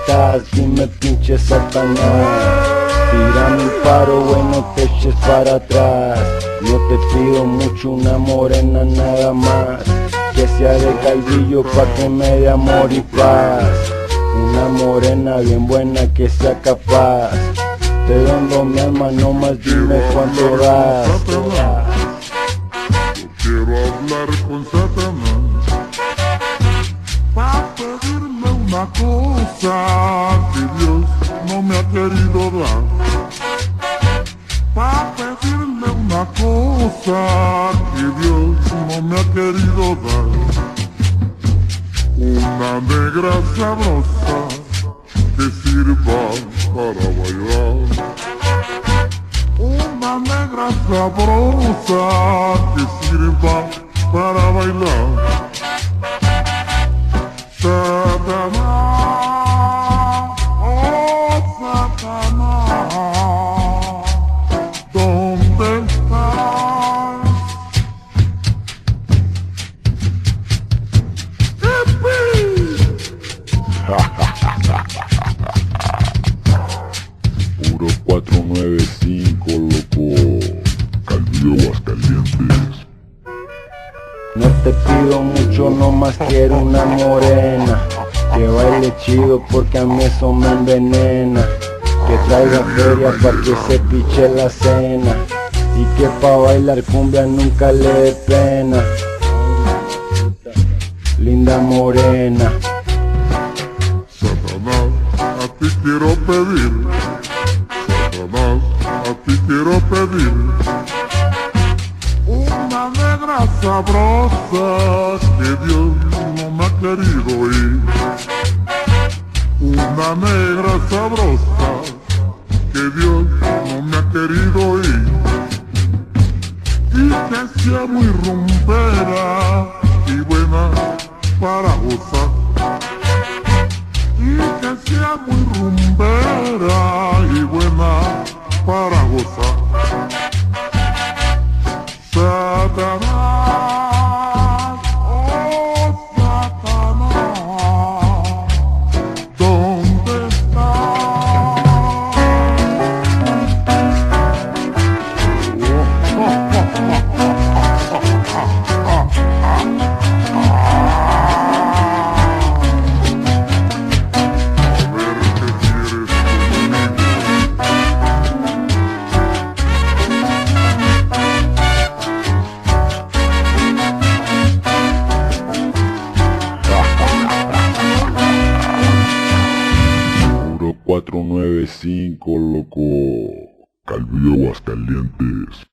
estás? Dime pinche Satanás. Tírame un paro, bueno, te eches para atrás. No te pido mucho, una morena nada más, que sea de Calvillo pa' que me dé amor y paz. Una morena bien buena que sea capaz. Te dondo mi alma, nomás dime cuánto das. Yo quiero hablar con Satanás pa' pedirle una cosa que Dios no me ha querido dar. Pa' pedirle una cosa que Dios no me ha querido dar. Una negra sabrosa que sirva para bailar. Una negra sabrosa que sirva para bailar. Satanás, oh Satanás, ¿dónde estás? Puro 495, loco. Calvillo, Aguascalientes. No te pido mucho, nomás quiero una morena que baile chido porque a mí eso me envenena. Que traiga feria pa' que se piche la cena y que pa' bailar cumbia nunca le dé pena. Linda morena. Satanás, a ti quiero pedir. Satanás, a ti quiero pedir. Una negra sabrosa que Dios no me ha querido ir. Una negra sabrosa que Dios no me ha querido ir. Y que sea muy rumbera y buena para gozar. Y que sea muy rumbera y buena para gozar. Satanás, oh Satanás, ¿dónde estás? A ver qué quieres conmigo. Puro 495, loco. Calvillo, Aguascalientes.